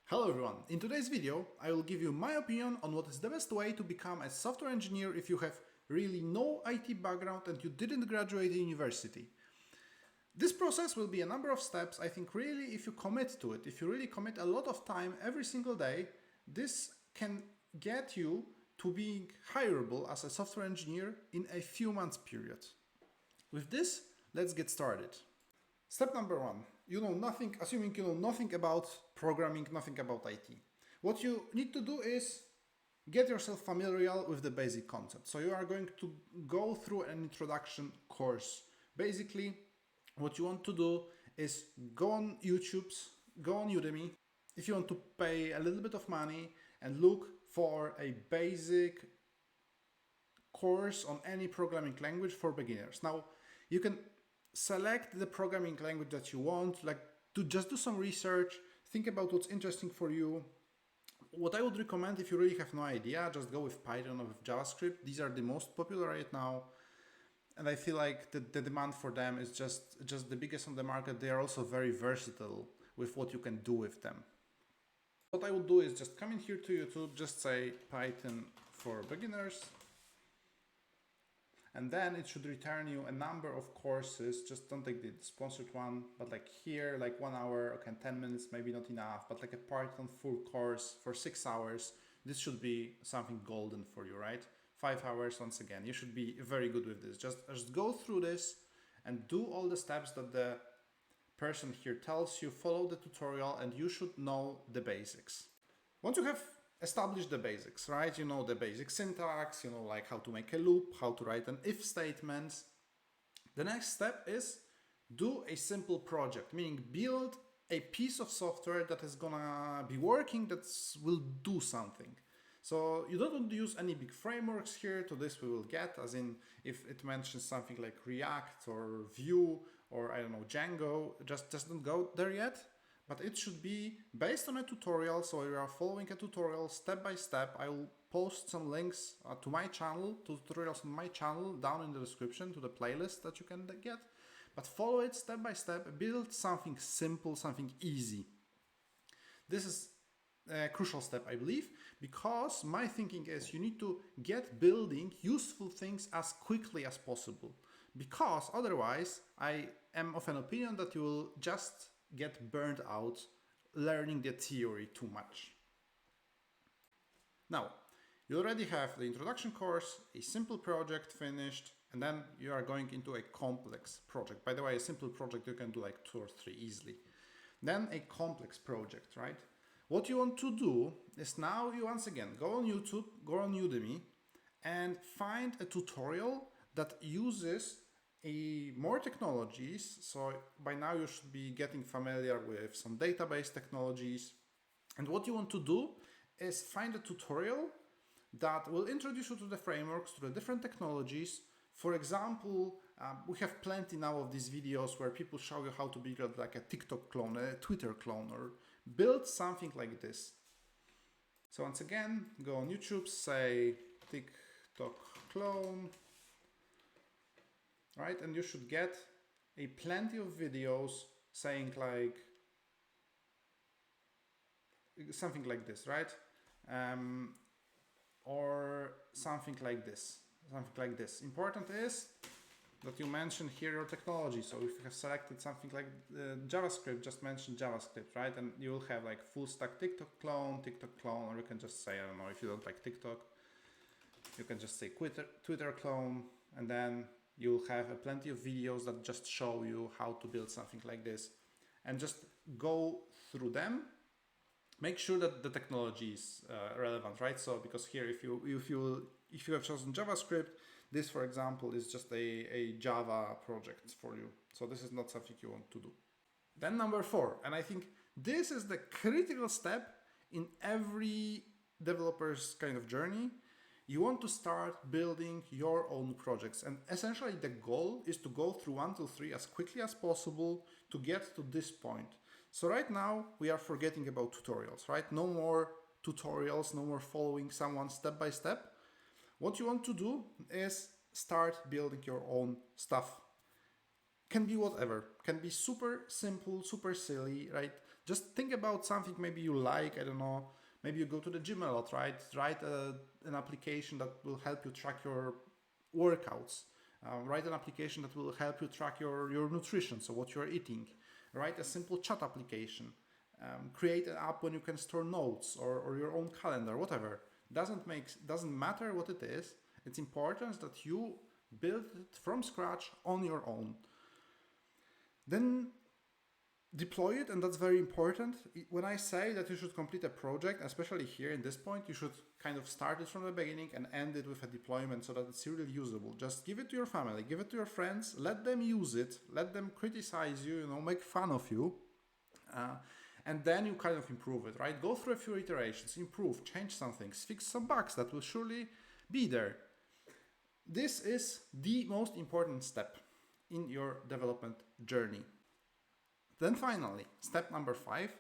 Hello everyone, in today's video I will give you my opinion on what is the best way to become a software engineer if you have really no IT background and you didn't graduate university. This process will be a number of steps. I think really if you commit to it, if you really commit a lot of time every single day, this can get you to being hireable as a software engineer in a few months period. With this, let's get started. Step number one, assuming you know nothing about programming, nothing about IT. What you need to do is get yourself familiar with the basic concept. So you are going to go through an introduction course. Basically, what you want to do is go on Udemy. If you want to pay a little bit of money and look for a basic course on any programming language for beginners. Now, you can select the programming language that you want, like to just do some research, think about what's interesting for you. What I would recommend if you really have no idea, just go with Python or with JavaScript. These are the most popular right now. And I feel like the demand for them is just the biggest on the market. They are also very versatile with what you can do with them. What I would do is just come in here to YouTube, just say Python for beginners. And then it should return you a number of courses. Just don't take the sponsored one, but like here, like 1 hour, okay, 10 minutes, maybe not enough, but like a Python full course for 6 hours. This should be something golden for you, right? 5 hours, once again, you should be very good with this. Just go through this and do all the steps that the person here tells you, follow the tutorial, and you should know the basics. Once you have establish the basics, right? You know the basic syntax, you know like how to make a loop, how to write an if statement. The next step is do a simple project, meaning build a piece of software that is gonna be working, that will do something. So you don't want to use any big frameworks here. To this we will get, as in if it mentions something like React or Vue or I don't know, Django, just don't go there yet. But it should be based on a tutorial, so you are following a tutorial step by step. I will post some links to my channel, to tutorials on my channel down in the description, to the playlist that you can get. But follow it step by step, build something simple, something easy. This is a crucial step, I believe, because my thinking is you need to get building useful things as quickly as possible. Because otherwise, I am of an opinion that you will just get burned out learning the theory too much. Now, you already have the introduction course, a simple project finished, and then you are going into a complex project. By the way, a simple project you can do like 2 or 3 easily. Then a complex project, right? What you want to do is now you once again go on YouTube, go on Udemy, and find a tutorial that uses more technologies. So by now you should be getting familiar with some database technologies. And what you want to do is find a tutorial that will introduce you to the frameworks, to the different technologies. For example, we have plenty now of these videos where people show you how to build like a TikTok clone, a Twitter clone, or build something like this. So once again, go on YouTube, say TikTok clone. Right, and you should get a plenty of videos saying like something like this, right? Or something like this. Important is that you mention here your technology. So if you have selected something like JavaScript, just mention JavaScript, right? And you will have like full stack TikTok clone, or you can just say, I don't know, if you don't like TikTok, you can just say Twitter clone, and then you'll have plenty of videos that just show you how to build something like this, and just go through them. Make sure that the technology is relevant, right? So because here, if you have chosen JavaScript, this, for example, is just a Java project for you. So this is not something you want to do. Then number 4, and I think this is the critical step in every developer's kind of journey. You want to start building your own projects, and essentially the goal is to go through 1 to 3 as quickly as possible to get to this point. So right now we are forgetting about tutorials, right? No more tutorials, no more following someone step by step. What you want to do is start building your own stuff. Can be whatever, can be super simple, super silly, right? Just think about something maybe you like, I don't know, maybe you go to the gym a lot, right? Write an application that will help you track your workouts. Write an application that will help you track your nutrition, so what you're eating. Write a simple chat application. Create an app when you can store notes or your own calendar, whatever. Doesn't matter what it is. It's important that you build it from scratch on your own. Then deploy it, and that's very important. When I say that you should complete a project, especially here in this point, you should kind of start it from the beginning and end it with a deployment so that it's really usable. Just give it to your family, give it to your friends, let them use it, let them criticize you, make fun of you. And then you kind of improve it, right? Go through a few iterations, improve, change some things, fix some bugs that will surely be there. This is the most important step in your development journey. Then finally, step number 5,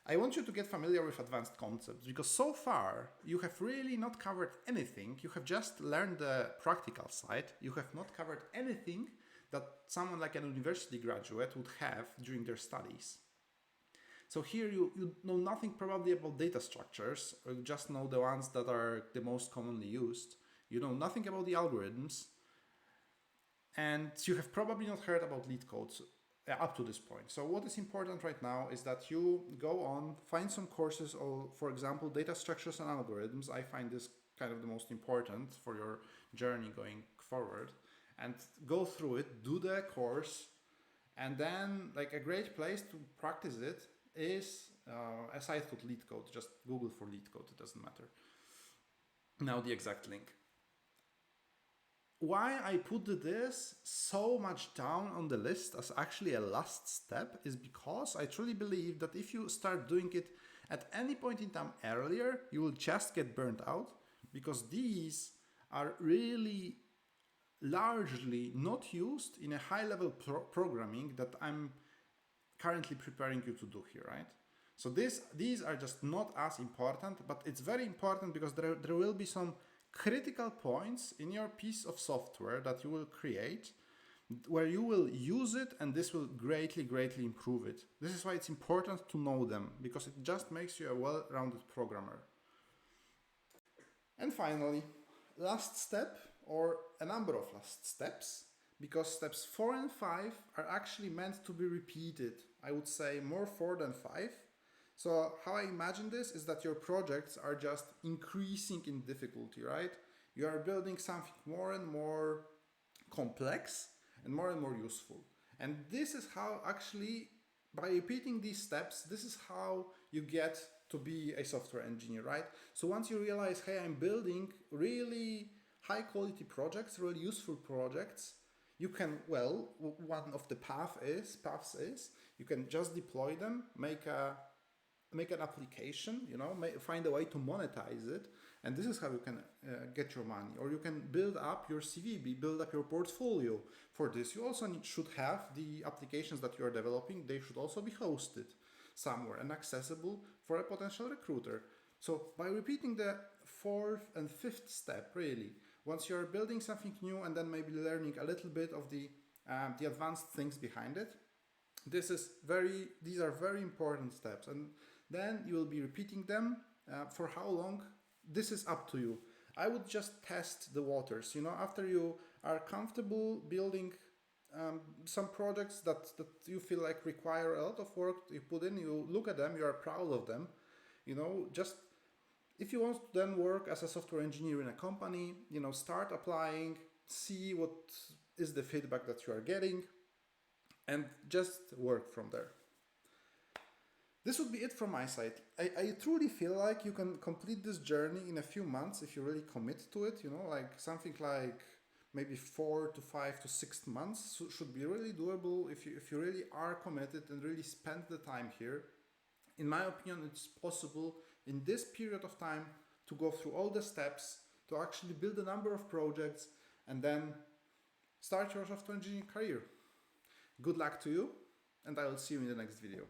I want you to get familiar with advanced concepts, because so far you have really not covered anything. You have just learned the practical side. You have not covered anything that someone like an university graduate would have during their studies. So here you know nothing probably about data structures, or you just know the ones that are the most commonly used. You know nothing about the algorithms, and you have probably not heard about LeetCode up to this point. So what is important right now is that you go on, find some courses, or for example, data structures and algorithms. I find this kind of the most important for your journey going forward, and go through it, do the course, and then like a great place to practice it is a site called LeetCode. Just Google for LeetCode, it doesn't matter. Now the exact link. Why I put this so much down on the list as actually a last step is because I truly believe that if you start doing it at any point in time earlier, you will just get burnt out, because these are really largely not used in a high-level programming that I'm currently preparing you to do here, right? So these are just not as important, but it's very important because there will be some critical points in your piece of software that you will create where you will use it, and this will greatly improve it. This is why it's important to know them, because it just makes you a well-rounded programmer. And finally, last step, or a number of last steps, because steps 4 and 5 are actually meant to be repeated. I would say more 4 than 5. So how I imagine this is that your projects are just increasing in difficulty, right? You are building something more and more complex and more useful. And this is how actually, by repeating these steps, this is how you get to be a software engineer, right? So once you realize, hey, I'm building really high quality projects, really useful projects, you can, well, one of the paths is you can just deploy them, make an application, find a way to monetize it, and this is how you can get your money. Or you can build up your CV, build up your portfolio. For this, you also should have the applications that you are developing. They should also be hosted somewhere and accessible for a potential recruiter. So by repeating the 4th and 5th step, really, once you're building something new and then maybe learning a little bit of the advanced things behind it, these are very important steps. And then you will be repeating them for how long? This is up to you. I would just test the waters. After you are comfortable building some projects that you feel like require a lot of work, you put in, you look at them, you are proud of them. Just if you want to then work as a software engineer in a company, start applying, see what is the feedback that you are getting, and just work from there. This would be it from my side. I truly feel like you can complete this journey in a few months if you really commit to it, like something like maybe 4 to 5 to 6 months should be really doable if you really are committed and really spend the time here. In my opinion, it's possible in this period of time to go through all the steps, to actually build a number of projects, and then start your software engineering career. Good luck to you, and I will see you in the next video.